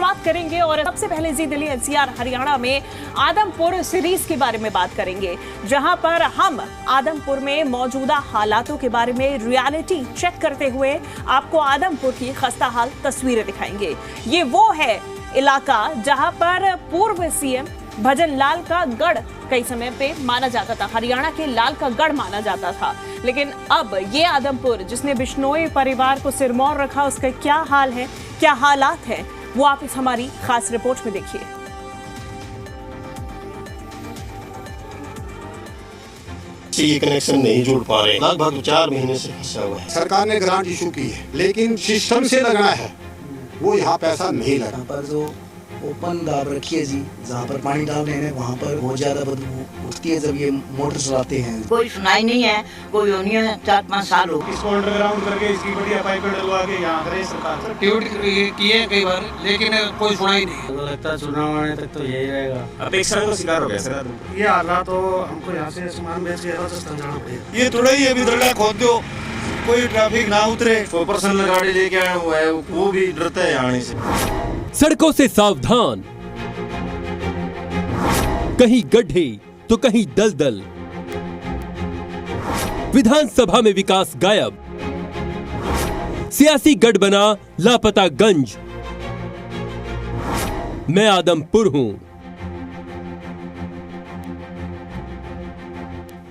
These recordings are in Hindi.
शुरुआत करेंगे और सबसे पहले जी दिल्ली एनसीआर हरियाणा में आदमपुर सीरीज के बारे में बात करेंगे, जहां पर हम आदमपुर में मौजूदा हालातों के बारे में रियलिटी चेक करते हुए आपको आदमपुर की खस्ताहाल तस्वीरें दिखाएंगे। ये वो है इलाका जहां पर पूर्व सीएम भजन लाल का गढ़ कई समय पे माना जाता था, हरियाणा के लाल का गढ़ माना जाता था। लेकिन अब ये आदमपुर जिसने बिश्नोई परिवार को सिरमौर रखा, उसका क्या हाल है, क्या हालात है, वो आप इस हमारी खास रिपोर्ट में देखिए। ये कनेक्शन नहीं जुड़ पा रहे, लगभग 4 महीने से फंसा हुआ है। सरकार ने ग्रांट इशू की है, लेकिन सिस्टम से लगना है, वो यहाँ पैसा नहीं लगा। पर जो ओपन दाब रखी है जी, जहाँ पर पानी डाल रहे हैं वहाँ पर बहुत ज्यादा बदबू उठती है जब ये मोटर चलाते हैं। कोई सुनाई नहीं है, कोई नहीं है। 4-5 साल हो इसको अंडरग्राउंड करके इसकी बढ़िया पाइप डलवा के यहाँ करे सरकार। ट्यूट किए कई बार, लेकिन कोई सुनाई नहीं। लगता है चुनाव आने तक तो यही रहेगा। अपेक्षा का शिकार हो गया सर। ये हालात तो हमको यहाँ से सामान बेच के राजस्थान जाना पड़ेगा। ये थोड़ा ही अभी दरड़ा खोद दो, कोई ट्रैफिक ना उतरे। कोई पर्सनल गाड़ी लेके आया हुआ है, वो भी डरता है आने से। सड़कों से सावधान, कहीं गड्ढे तो कहीं दलदल। विधानसभा में विकास गायब, सियासी गढ़ बना लापता गंज। मैं आदमपुर हूं।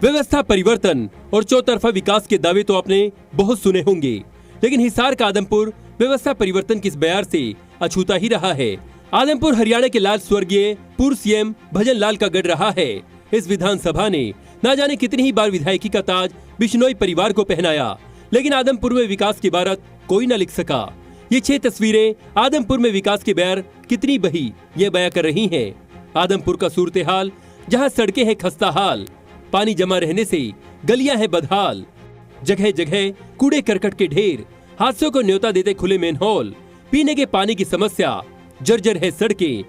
व्यवस्था परिवर्तन और चौतरफा विकास के दावे तो आपने बहुत सुने होंगे, लेकिन हिसार का आदमपुर व्यवस्था परिवर्तन किस बयार से अछूता ही रहा है। आदमपुर हरियाणा के लाल स्वर्गीय पूर्व सीएम भजन लाल का गढ़ रहा है। इस विधानसभा ने ना जाने कितनी ही बार विधायकी का ताज बिश्नोई परिवार को पहनाया, लेकिन आदमपुर में विकास की बारत कोई न लिख सका। ये 6 तस्वीरें आदमपुर में विकास की बयार कितनी बही ये बयां कर रही हैं। आदमपुर का सूरत हाल, जहां सड़कें हैं खस्ता हाल, पानी जमा रहने से गलियां हैं बदहाल, जगह जगह कूड़े करकट के ढेर, हादसों को न्योता देते खुले मेनहोल, पीने के पानी की समस्या, जर्जर है सड़कें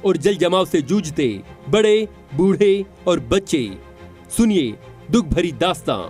और जल जमाव से जूझते बड़े बूढ़े और बच्चे। सुनिए दुख भरी दास्तां।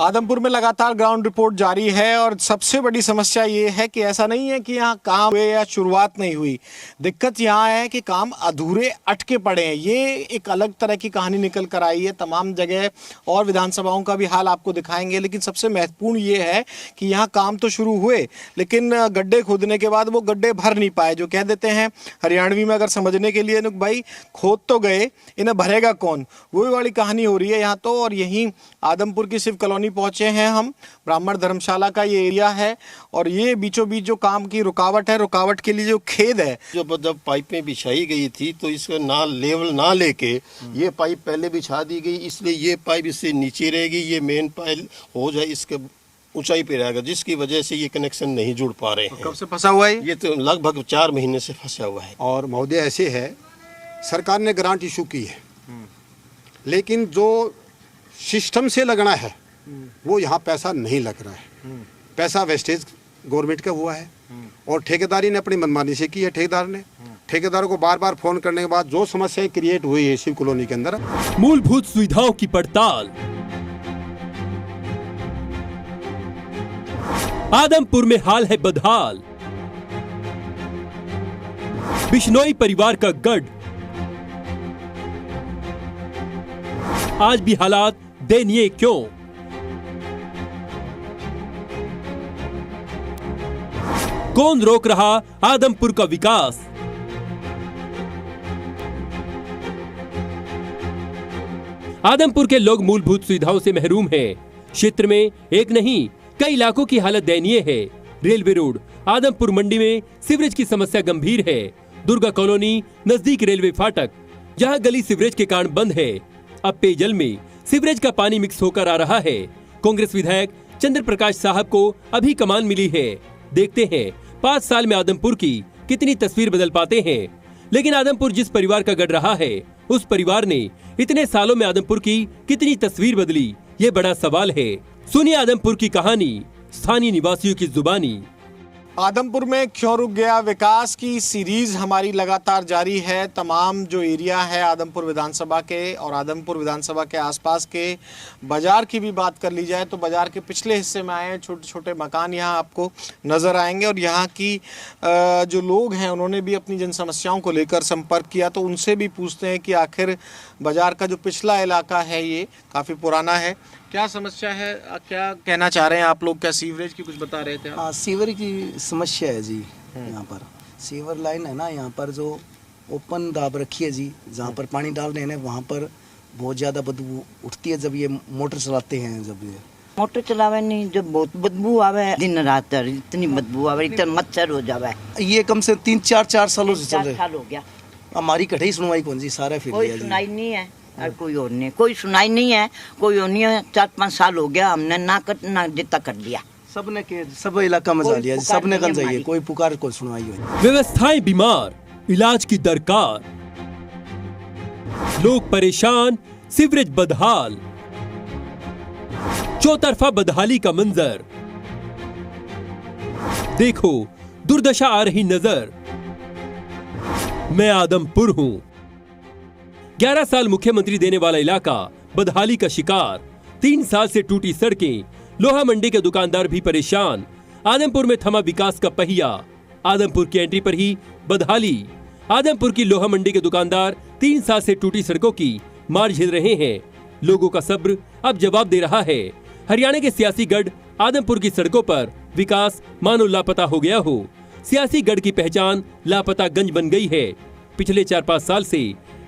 आदमपुर में लगातार ग्राउंड रिपोर्ट जारी है और सबसे बड़ी समस्या ये है कि ऐसा नहीं है कि यहाँ काम हुए या शुरुआत नहीं हुई। दिक्कत यहाँ है कि काम अधूरे अटके पड़े हैं। ये एक अलग तरह की कहानी निकल कर आई है। तमाम जगह और विधानसभाओं का भी हाल आपको दिखाएंगे, लेकिन सबसे महत्वपूर्ण ये है कि यहाँ काम तो शुरू हुए, लेकिन गड्ढे खोदने के बाद वो गड्ढे भर नहीं पाए। जो कह देते हैं हरियाणवी में अगर समझने के लिए, भाई खोद तो गए, इन्हें भरेगा कौन, वही वाली कहानी हो रही है यहाँ तो। और यहीं आदमपुर की शिव कॉलोनी पहुंचे हैं हम, ब्राह्मण धर्मशाला का ये एरिया है और ये बीचों बीच जो काम की रुकावट है, रुकावट के लिए जो खेद है, जब पाइपें बिछाई गई थी तो इसका ना लेवल ना लेके ये पाइप पहले बिछा दी गई, इसलिए ये पाइप इससे नीचे रहेगी, ये मेन पाइप हो जाए इसके ऊंचाई पे रहेगा, जिसकी वजह से ये कनेक्शन नहीं जुड़ पा रहे हैं। कब से फंसा हुआ है? ये तो लगभग 4 महीने से फंसा हुआ है। और महोदय ऐसे है, सरकार ने ग्रांट इशू की है, लेकिन जो सिस्टम से लगना है वो यहाँ पैसा नहीं लग रहा है। पैसा वेस्टेज गवर्नमेंट का हुआ है और ठेकेदारी ने अपनी मनमानी से की है। ठेकेदारों को बार बार फोन करने के बाद जो समस्याएं क्रिएट हुई है शिव कॉलोनी के अंदर, मूलभूत सुविधाओं की पड़ताल। आदमपुर में हाल है बदहाल, बिश्नोई परिवार का गढ़। आज भी हालात दयनीय क्यों? कौन रोक रहा आदमपुर का विकास? आदमपुर के लोग मूलभूत सुविधाओं से महरूम हैं। क्षेत्र में एक नहीं कई इलाकों की हालत दयनीय है। रेलवे रोड, आदमपुर मंडी में सीवरेज की समस्या गंभीर है। दुर्गा कॉलोनी नजदीक रेलवे फाटक, जहां गली सीवरेज के कारण बंद है। अब पेयजल में सीवरेज का पानी मिक्स होकर आ रहा है। कांग्रेस विधायक चंद्र प्रकाश साहब को अभी कमान मिली है। देखते हैं 5 साल में आदमपुर की कितनी तस्वीर बदल पाते हैं। लेकिन आदमपुर जिस परिवार का गढ़ रहा है, उस परिवार ने इतने सालों में आदमपुर की कितनी तस्वीर बदली, ये बड़ा सवाल है। सुनिए आदमपुर की कहानी स्थानीय निवासियों की जुबानी। आदमपुर में क्यों रुक गया विकास की सीरीज हमारी लगातार जारी है। तमाम जो एरिया है आदमपुर विधानसभा के और आदमपुर विधानसभा के आसपास के बाजार की भी बात कर ली जाए तो बाजार के पिछले हिस्से में आए हैं छोटे छोटे मकान यहाँ आपको नज़र आएंगे और यहाँ की जो लोग हैं उन्होंने भी अपनी जन समस्याओं को लेकर संपर्क किया तो उनसे भी पूछते हैं कि आखिर बाजार का जो पिछला इलाका है ये काफ़ी पुराना है, क्या समस्या है, क्या कहना चाह रहे हैं आप लोग? क्या सीवरेज की कुछ बता रहे थे आप? हाँ, सीवर की समस्या है जी। यहाँ पर सीवर लाइन है ना, यहाँ पर जो ओपन दाब रखी है जी, जहाँ पर पानी डाल रहे हैं वहाँ पर बहुत ज़्यादा बदबू उठती है जब ये मोटर चलाते हैं। जब ये मोटर चलावे नहीं, जब बहुत बदबू आवे दिन रात, इतनी बदबू आवे, इतना मच्छर हो जावे। ये कम से 3-4 सालों से चल रहे। 4 साल हो गया। हमारी कटाई सुनवाई कौन जी, सारा फिर कोई सुनाई नहीं है और कोई और नहीं, कोई सुनाई नहीं है, कोई और नहीं है। 4-5 साल हो गया, हमने ना जितना कर दिया। सबने के सब इलाका मजा लिया, सबने कल जाइए, कोई पुकार कोई सुनवाई हो। व्यवस्थाएं बीमार, इलाज की दरकार, लोग परेशान, सीवरेज बदहाल, चौतरफा बदहाली का मंजर देखो, दुर्दशा आ रही नजर। मैं आदमपुर हूं। 11 साल मुख्यमंत्री देने वाला इलाका बदहाली का शिकार, 3 साल से टूटी सड़कें, लोहा मंडी के दुकानदार भी परेशान, आदमपुर में थमा विकास का पहिया, आदमपुर की एंट्री पर ही बदहाली। आदमपुर की लोहा मंडी के दुकानदार 3 साल से टूटी सड़कों की मार झेल रहे हैं। लोगों का सब्र अब जवाब दे रहा है। हरियाणा के सियासी गढ़ आदमपुर की सड़कों पर विकास मानो लापता हो गया हो। सियासी गढ़ की पहचान लापता गंज बन गई है। पिछले 4-5 साल से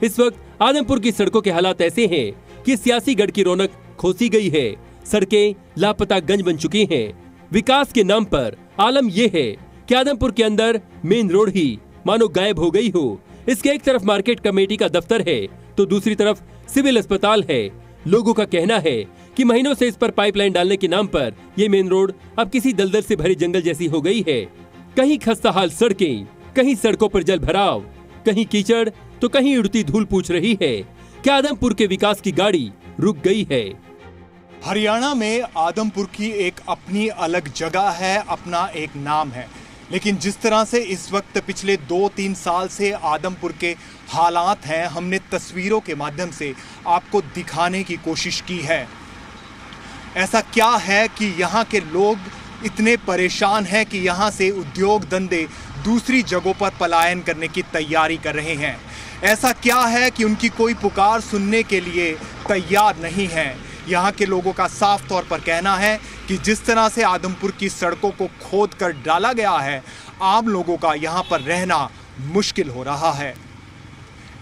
इस वक्त आदमपुर की सड़कों के हालात ऐसे हैं कि सियासी गढ़ की रौनक खोसी गई है। सड़कें लापता गंज बन चुकी हैं। विकास के नाम पर आलम यह है कि आदमपुर के अंदर मेन रोड ही मानो गायब हो गई हो। इसके एक तरफ मार्केट कमेटी का दफ्तर है तो दूसरी तरफ सिविल अस्पताल है। लोगों का कहना है कि महीनों से इस पर पाइपलाइन डालने के नाम पर ये मेन रोड अब किसी दलदल से भरे जंगल जैसी हो गई है। कहीं खस्ताहाल सड़कें, कहीं सड़कों पर जल भराव, कहीं कीचड़ तो कहीं उड़ती धूल पूछ रही है कि आदमपुर के विकास की गाड़ी रुक गई है। हरियाणा में आदमपुर की एक अपनी अलग जगह है, अपना एक नाम है, लेकिन जिस तरह से इस वक्त पिछले 2-3 साल से आदमपुर के हालात हैं, हमने तस्वीरों के माध्यम से आपको दिखाने की कोशिश की है। ऐसा क्या है कि यहाँ के लोग इतने परेशान हैं कि यहाँ से उद्योग धंधे दूसरी जगहों पर पलायन करने की तैयारी कर रहे हैं। ऐसा क्या है कि उनकी कोई पुकार सुनने के लिए तैयार नहीं है। यहाँ के लोगों का साफ तौर पर कहना है कि जिस तरह से आदमपुर की सड़कों को खोद कर डाला गया है, आम लोगों का यहाँ पर रहना मुश्किल हो रहा है।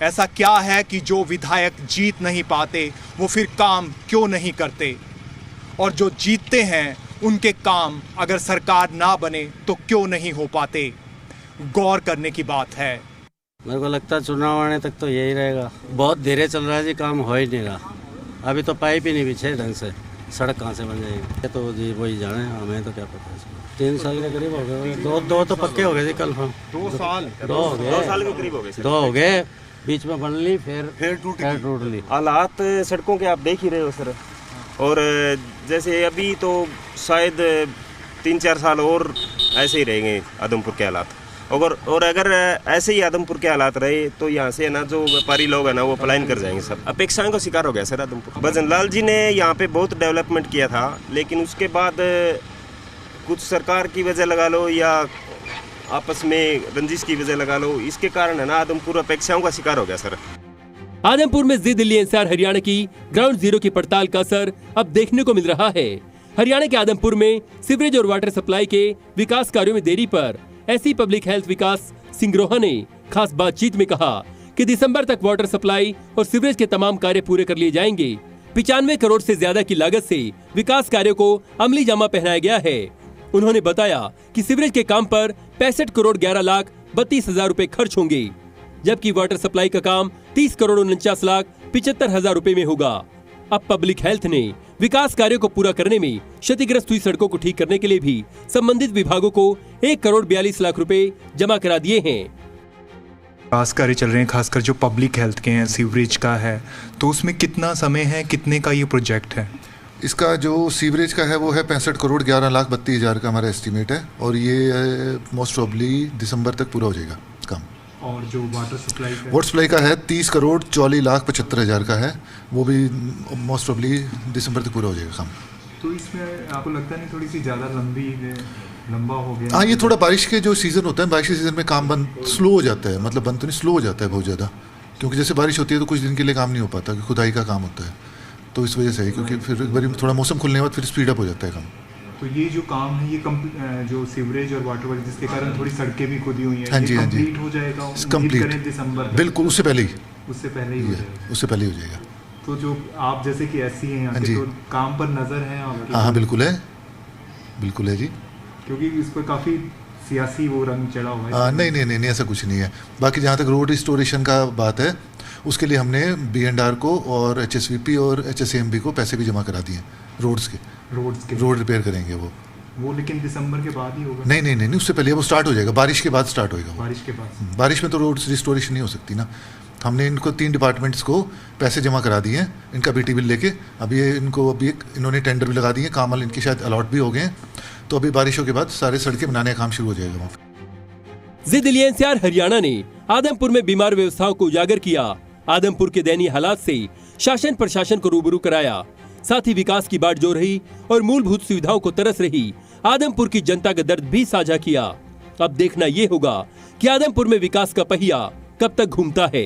ऐसा क्या है कि जो विधायक जीत नहीं पाते वो फिर काम क्यों नहीं करते, और जो जीतते हैं उनके काम अगर सरकार ना बने तो क्यों नहीं हो पाते? गौर करने की बात है। मेरे को लगता है चुनाव आने तक तो यही रहेगा। बहुत धीरे चल रहा है जी, काम हो ही नहीं रहा। अभी तो पाइप ही नहीं बिछे ढंग से, सड़क कहाँ से बन जाएगी? तो जी वही जाने, हमें तो क्या पता है। 3 साल के करीब हो गए, दो तो पक्के हो गए जी कल। हाँ 2 साल के करीब हो गए। 2 हो गए, बीच में बन ली, फिर टूट ली। हालात सड़कों के आप देख ही रहे हो सर। और जैसे अभी तो शायद 3-4 साल और ऐसे ही रहेंगे आदमपुर के हालात। और अगर ऐसे ही आदमपुर के हालात रहे तो यहाँ से ना जो व्यापारी लोग हैं ना वो पलायन कर जाएंगे। सब अपेक्षाओं का शिकार हो गया सर आदमपुर। भजन लाल जी ने यहाँ पे बहुत डेवलपमेंट किया था, लेकिन उसके बाद कुछ सरकार की वजह लगा लो या आपस में रंजिश की वजह लगा लो, इसके कारण है ना आदमपुर अपेक्षाओं का शिकार हो गया सर। आदमपुर में जी दिल्ली एनसीआर हरियाणा की ग्राउंड जीरो की पड़ताल का असर अब देखने को मिल रहा है। हरियाणा के आदमपुर में सीवरेज और वाटर सप्लाई के विकास कार्यों में देरी पर ऐसी पब्लिक हेल्थ विकास सिंगरोहा ने खास बातचीत में कहा कि दिसंबर तक वाटर सप्लाई और सीवरेज के तमाम कार्य पूरे कर लिए जाएंगे। 95 करोड़ से ज्यादा की लागत से विकास कार्यों को अमली जामा पहनाया गया है। उन्होंने बताया कि सीवरेज के काम पर 65 करोड़ 11,32,000 रुपए खर्च होंगे, जबकि वाटर सप्लाई का काम 30 करोड़ 49,75,000 रुपए में होगा। अब पब्लिक हेल्थ ने विकास कार्यों को पूरा करने में क्षतिग्रस्त हुई सड़कों को ठीक करने के लिए भी संबंधित विभागों को 1 करोड़ 42 लाख रुपए जमा करा दिए हैं। विकास कार्य चल रहे हैं, खासकर जो पब्लिक हेल्थ के हैं, सीवरेज का है, तो उसमें कितना समय है, कितने का ये प्रोजेक्ट है? इसका जो सीवरेज का है वो है 65 करोड़ 11 लाख 32 हज़ार का हमारा एस्टीमेट है, और ये मोस्ट प्रॉब्ली दिसंबर तक पूरा हो जाएगा काम। और जो वाटर सप्लाई का है 30 करोड़ 44 लाख 75 हज़ार का है, वो भी मोस्ट प्रॉब्ली दिसंबर तक पूरा हो जाएगा काम। तो इसमें आपको लगता नहीं थोड़ी सी ज़्यादा लंबा हो गया? हाँ, ये थोड़ा बारिश के जो सीज़न होता है, बारिश के सीज़न में काम बंद स्लो हो जाता है, मतलब बंद तो नहीं, स्लो हो जाता है बहुत ज़्यादा, क्योंकि जैसे बारिश होती है तो कुछ दिन के लिए काम नहीं हो पाता, खुदाई का काम होता है, तो इस वजह से है, क्योंकि फिर एक बार थोड़ा मौसम खुलने के बाद फिर स्पीड अप हो जाता है काम। तो ये जो काम है, ये जो सीवरेज और वाटर वर्क जिसके कारण थोड़ी सड़कें भी खुदी हुई हैं, हाँ जी, हाँ जी, हो जाएगा कंप्लीट दिसंबर? बिल्कुल, उससे पहले ही हो जाएगा। तो जो आप जैसे कि एससी हैं यहाँ के, तो काम पर नज़र है आपकी? हाँ, बिल्कुल है जी, क्योंकि इस पर काफ़ी सियासी वो रंग चढ़ा हुआ है। नहीं, ऐसा कुछ नहीं है। बाकी जहाँ तक रोड रिस्टोरेशन का बात है, उसके लिए हमने B&R को और HSVP और HSAMB को पैसे भी जमा करा दिए रोड्स के। रोड रिपेयर करेंगे वो लेकिन दिसंबर के बाद ही होगा? नहीं, उससे पहले वो स्टार्ट हो जाएगा, बारिश के बाद स्टार्ट होएगा। बारिश के बाद? बारिश में तो रोड रिस्टोरेशन नहीं हो सकती ना। हमने इनको 3 डिपार्टमेंट्स को पैसे जमा करा दिए हैं, इनका BT बिल लेके। अभी इन्होंने टेंडर भी लगा दिए, काम वाले इनके शायद अलॉट भी हो गए हैं, तो अभी बारिशों के बाद सारे सड़कें बनाने का काम शुरू हो जाएगा वहाँ। जी दिल्ली NCR हरियाणा ने आदमपुर में बीमार व्यवस्थाओं को उजागर किया, आदमपुर के दयनीय हालात से शासन प्रशासन को रूबरू कराया, साथ ही विकास की बाट जो रही और मूलभूत सुविधाओं को तरस रही आदमपुर की जनता का दर्द भी साझा किया। अब देखना ये होगा कि आदमपुर में विकास का पहिया कब तक घूमता है।